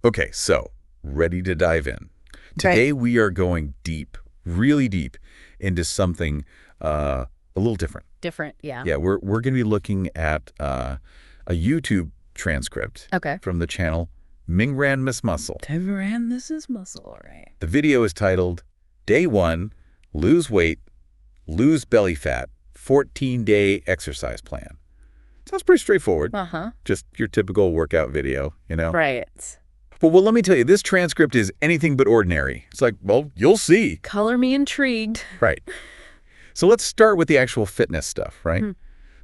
Okay, so ready to dive in. Today we are going deep, really deep, into something a little different. Different, yeah. Yeah, we're going to be looking at a YouTube transcript Okay. from the channel Ming Ran Miss Muscle. Ran, this is muscle, all right. The video is titled Day 1, Lose Weight, Lose Belly Fat, 14-Day Exercise Plan. Sounds pretty straightforward. Uh-huh. Just your typical workout video, you know? Right. But well, let me tell you, this transcript is anything but ordinary. It's like, well, you'll see. Color me intrigued. Right. So let's start with the actual fitness stuff, right?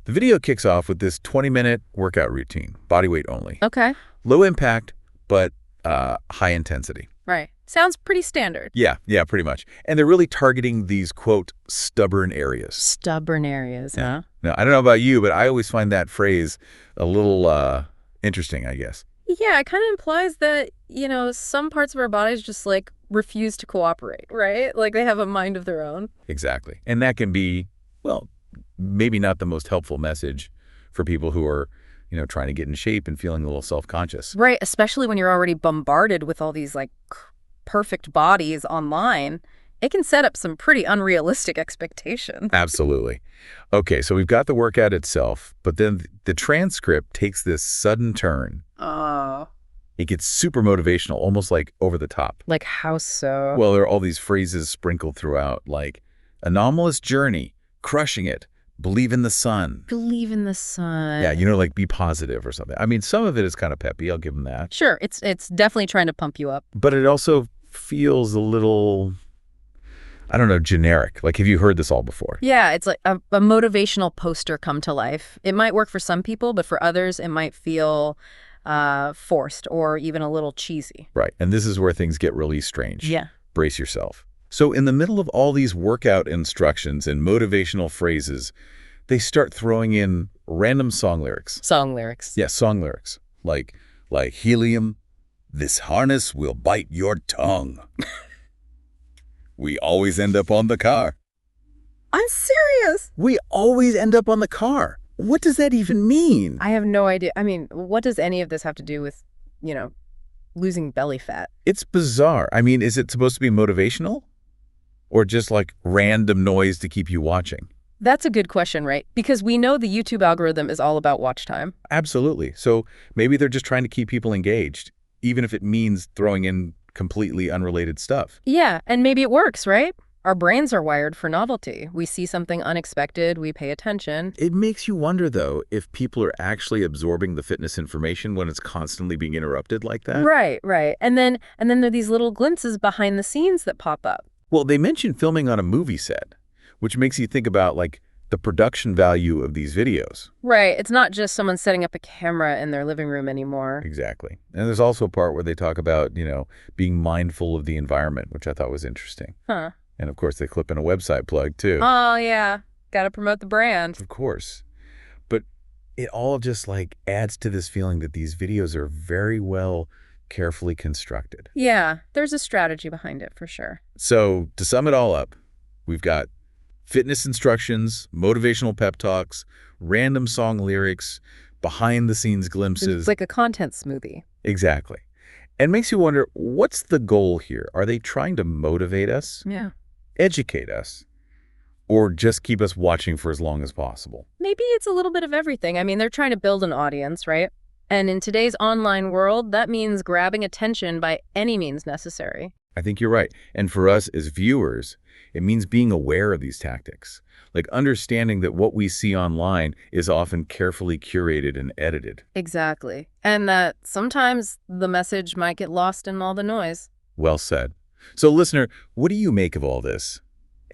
The video kicks off with this 20-minute workout routine, body weight only. Okay. Low impact, but high intensity. Right. Sounds pretty standard. Yeah, pretty much. And they're really targeting these, quote, stubborn areas. Stubborn areas, huh? Now, I don't know about you, but I always find that phrase a little interesting, I guess. Yeah, it kind of implies that, some parts of our bodies just, refuse to cooperate, right? Like they have a mind of their own. Exactly. And that can be, well, maybe not the most helpful message for people who are, trying to get in shape and feeling a little self-conscious. Right, especially when you're already bombarded with all these, perfect bodies online. It can set up some pretty unrealistic expectations. Absolutely. Okay, so we've got the workout itself, but then the transcript takes this sudden turn. Oh. It gets super motivational, almost like over the top. Like how so? Well, there are all these phrases sprinkled throughout, like anomalous journey, crushing it, believe in the sun. Believe in the sun. Yeah, like be positive or something. I mean, some of it is kind of peppy, I'll give them that. Sure, it's definitely trying to pump you up. But it also feels a little, I don't know, generic. Like, have you heard this all before? Yeah, it's like a motivational poster come to life. It might work for some people, but for others, it might feel forced or even a little cheesy. Right, and this is where things get really strange. Yeah. Brace yourself. So in the middle of all these workout instructions and motivational phrases, they start throwing in random song lyrics. Song lyrics. Yeah, song lyrics. Like helium, this harness will bite your tongue. We always end up on the car. I'm serious. We always end up on the car. What does that even mean? I have no idea. I mean, what does any of this have to do with, losing belly fat? It's bizarre. I mean, is it supposed to be motivational? Or just like random noise to keep you watching? That's a good question, right? Because we know the YouTube algorithm is all about watch time. Absolutely. So maybe they're just trying to keep people engaged, even if it means throwing in completely unrelated stuff. Yeah, and maybe it works, right? Our brains are wired for novelty. We see something unexpected, we pay attention. It makes you wonder, though, if people are actually absorbing the fitness information when it's constantly being interrupted like that. Right. And then there are these little glimpses behind the scenes that pop up. Well, they mentioned filming on a movie set, which makes you think about, the production value of these videos. Right. It's not just someone setting up a camera in their living room anymore. Exactly. And there's also a part where they talk about, being mindful of the environment, which I thought was interesting. Huh. And, of course, they clip in a website plug, too. Oh, yeah. Got to promote the brand. Of course. But it all just, adds to this feeling that these videos are very well carefully constructed. Yeah, there's a strategy behind it, for sure. So, to sum it all up, we've got fitness instructions, motivational pep talks, random song lyrics, behind-the-scenes glimpses. It's like a content smoothie. Exactly. And makes you wonder, what's the goal here? Are they trying to motivate us? Yeah. Educate us? Or just keep us watching for as long as possible? Maybe it's a little bit of everything. I mean, they're trying to build an audience, right? And in today's online world, that means grabbing attention by any means necessary. I think you're right. And for us as viewers, it means being aware of these tactics. Understanding that what we see online is often carefully curated and edited. Exactly. And that sometimes the message might get lost in all the noise. Well said. So listener, what do you make of all this?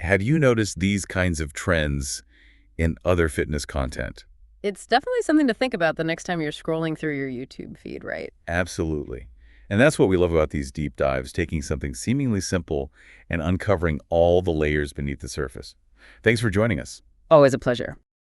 Have you noticed these kinds of trends in other fitness content? It's definitely something to think about the next time you're scrolling through your YouTube feed, right? Absolutely. And that's what we love about these deep dives, taking something seemingly simple and uncovering all the layers beneath the surface. Thanks for joining us. Always a pleasure.